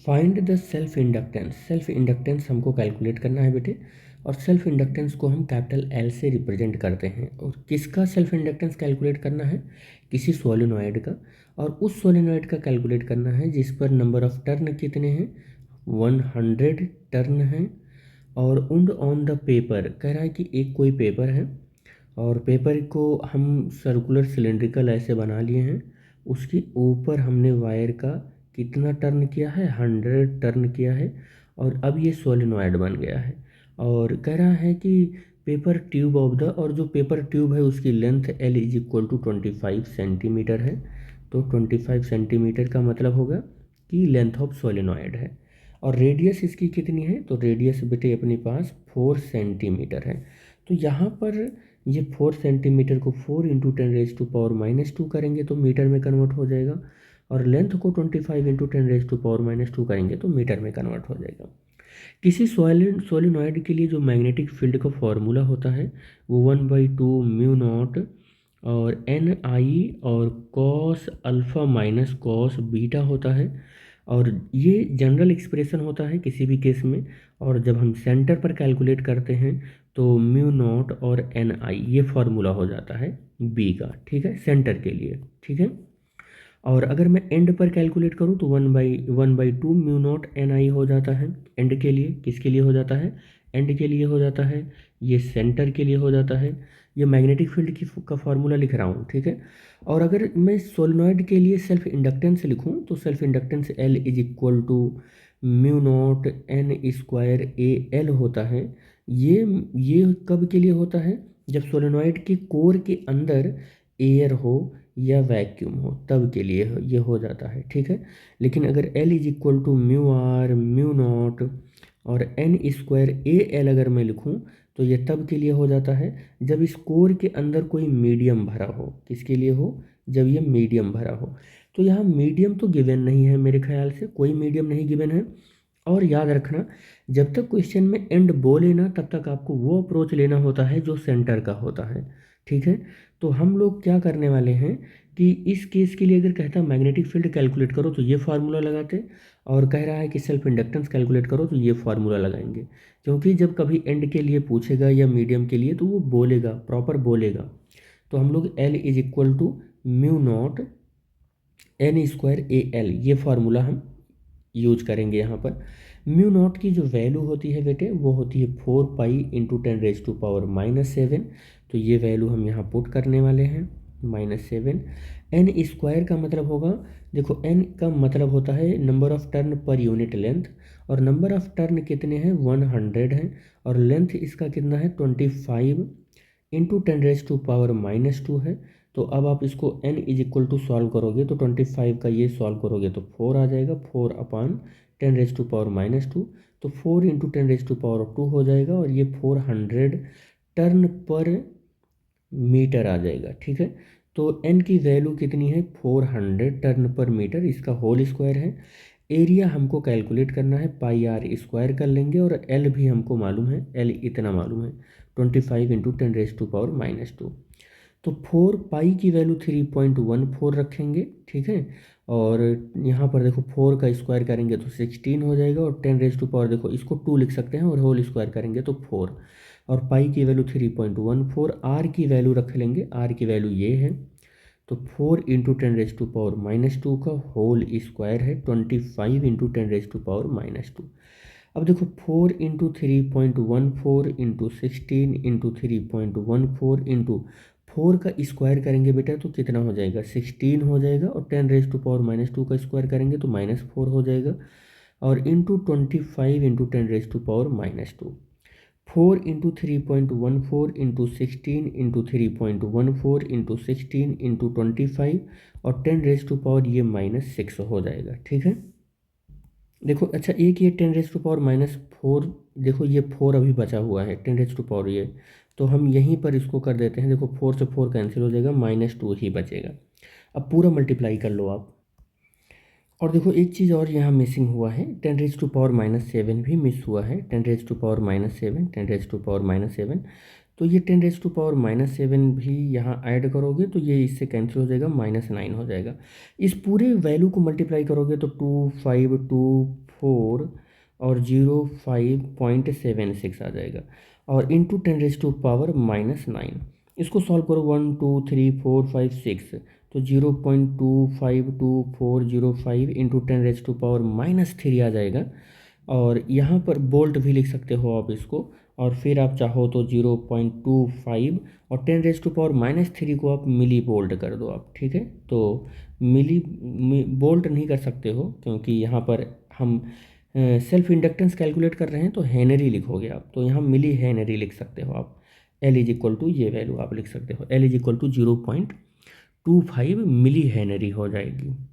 Find the self inductance. Self inductance हमको calculate करना है बेटे, और सेल्फ इंडक्टेंस को हम कैपिटल एल से रिप्रेजेंट करते हैं। और किसका सेल्फ इंडक्टेंस कैलकुलेट करना है? किसी सोलेनॉइड का। और उस सोलेनॉइड का कैलकुलेट करना है जिस पर नंबर ऑफ टर्न कितने हैं, 100 टर्न हैं। और उंड ऑन द पेपर कह रहा है कि एक कोई पेपर है, और पेपर को हम सर्कुलर सिलेंड्रिकल ऐसे बना लिए हैं। उसके ऊपर हमने वायर का कितना टर्न किया है, 100 टर्न किया है। और अब ये सोलेनॉइड बन गया है। और कह रहा है कि पेपर ट्यूब ऑफ द, और जो पेपर ट्यूब है उसकी length L is equal to 25 centimetre है। तो 25 सेंटीमीटर का मतलब होगा कि लेंथ ऑफ सोलेनॉइड है। और रेडियस इसकी कितनी है? तो रेडियस बेटे अपने पास 4 सेंटीमीटर है। तो यहाँ पर ये 4 सेंटीमीटर को 4 इंटू 10⁻⁻² करेंगे तो मीटर में कन्वर्ट हो जाएगा। और लेंथ को 25 इंटू 10⁻⁻² करेंगे तो मीटर में कन्वर्ट हो जाएगा। किसी सोलिनॉइड के लिए जो मैग्नेटिक फील्ड का फॉर्मूला होता है वो 1/2 म्यू नॉट और एन आई और cos alpha minus cos beta होता है। और ये जनरल एक्सप्रेशन होता है किसी भी केस में। और जब हम सेंटर पर कैलकुलेट करते हैं तो म्यू नॉट और एन आई ये फार्मूला हो जाता है बी का, ठीक है, सेंटर के लिए, ठीक है। और अगर मैं एंड पर कैलकुलेट करूँ तो 1/2 म्यू नॉट एन आई हो जाता है एंड के लिए। किसके लिए हो जाता है? एंड के लिए हो जाता है। ये सेंटर के लिए हो जाता है। ये मैग्नेटिक फील्ड की का फार्मूला लिख रहा हूँ, ठीक है। और अगर मैं सोलेनॉइड के लिए सेल्फ इंडक्टेंस लिखूँ तो self inductance L is equal to mu naught N square A L होता है। ये कब के लिए होता है? जब सोलेनॉइड के कोर के अंदर एयर हो या वैक्यूम हो तब के लिए ये हो जाता है, ठीक है। लेकिन अगर L is equal to mu R mu naught और एन स्क्वायर ए एल अगर मैं लिखूं तो ये तब के लिए हो जाता है जब इस कोर के अंदर कोई मीडियम भरा हो। किसके लिए हो? जब ये मीडियम भरा हो। तो यहाँ मीडियम तो गिवन नहीं है, मेरे ख्याल से कोई मीडियम नहीं गिवन है। और याद रखना, जब तक क्वेश्चन में एंड बोले ना तब तक आपको वो अप्रोच लेना होता है जो सेंटर का होता है, ठीक है। तो हम लोग क्या करने वाले हैं कि इस केस के लिए अगर कहता मैग्नेटिक फील्ड कैलकुलेट करो तो ये फार्मूला लगाते, और कह रहा है कि सेल्फ इंडक्टेंस कैलकुलेट करो तो ये फार्मूला लगाएंगे। क्योंकि जब कभी एंड के लिए पूछेगा या मीडियम के लिए तो वो बोलेगा, प्रॉपर बोलेगा। तो हम लोग L is equal to mu naught N square A L ये फार्मूला हम यूज करेंगे यहाँ पर। म्यू नॉट की जो वैल्यू होती है बेटे वो होती है 4 पाई इंटू 10⁻⁻7। तो ये वैल्यू हम यहाँ पुट करने वाले हैं -7। एन स्क्वायर का मतलब होगा, देखो एन का मतलब होता है number of turn per unit length, और नंबर ऑफ टर्न कितने हैं? 100 हैं। और लेंथ इसका कितना है? 25 इंटू 10⁻⁻² है। तो अब आप इसको n is equal to solve करोगे तो 25 का ये सॉल्व करोगे तो 4 आ जाएगा, 4/10⁻²। तो 4 इंटू 10⁻² हो जाएगा, और ये 400 टर्न पर मीटर आ जाएगा, ठीक है। तो n की वैल्यू कितनी है? 400 टर्न पर मीटर, इसका होल स्क्वायर है। एरिया हमको कैलकुलेट करना है, पाई आर स्क्वायर कर लेंगे। और एल भी हमको मालूम है, एल इतना मालूम है 25 इंटू 10⁻²। तो 4 पाई की वैल्यू 3.14 रखेंगे, ठीक है। और यहाँ पर देखो 4 का स्क्वायर करेंगे तो 16 हो जाएगा, और 10⁻, देखो इसको 2 लिख सकते हैं, और होल स्क्वायर करेंगे तो 4। और पाई की वैल्यू 3.14। आर की वैल्यू रख लेंगे, आर की वैल्यू ये है। तो 4 इंटू 10⁻² का होल स्क्वायर है 25 इंटू 10⁻²। अब देखो 4 इंटू 3.14 इंटू 16 इंटू 3.14 इंटू 4 का स्क्वायर करेंगे बेटा तो कितना हो जाएगा? 16 हो जाएगा। और 10⁻² का स्क्वायर करेंगे तो -4 हो जाएगा। और into 25 into 10⁻²। 4 into 3.14 into 16 into 3.14 into 16 into 25 और 10⁻, ये -6 हो जाएगा, ठीक है। देखो अच्छा, एक ये 10⁻⁻4, देखो ये 4 अभी बचा हुआ है 10⁻, ये तो हम यहीं पर इसको कर देते हैं। देखो 4 से 4 कैंसिल हो जाएगा, -2 ही बचेगा। अब पूरा मल्टीप्लाई कर लो आप। और देखो एक चीज़ और यहाँ मिसिंग हुआ है, 10⁻⁻7 भी मिस हुआ है। 10⁻⁻7, 10⁻⁻7। तो ये 10⁻⁻7 भी यहाँ ऐड करोगे तो ये इससे कैंसिल हो जाएगा, -9 हो जाएगा। इस पूरे वैल्यू को मल्टीप्लाई करोगे तो 2524 और 05.76 आ जाएगा, और इंटू 10⁻⁻9। इसको सॉल्व करो, 1 2 3 4 5 6, तो 0.252405 इंटू 10⁻⁻³ आ जाएगा। और यहाँ पर बोल्ट भी लिख सकते हो आप इसको, और फिर आप चाहो तो 0.25 और 10⁻³ को आप मिली बोल्ट कर दो आप, ठीक है। तो बोल्ट नहीं कर सकते हो क्योंकि यहाँ पर हम सेल्फ इंडक्टेंस कैलकुलेट कर रहे हैं, तो हेनरी लिखोगे आप, तो यहाँ मिली हेनरी लिख सकते हो आप। L इज इक्वल टू ये वैल्यू आप लिख सकते हो, L is equal to 0.25 millihenry हो जाएगी।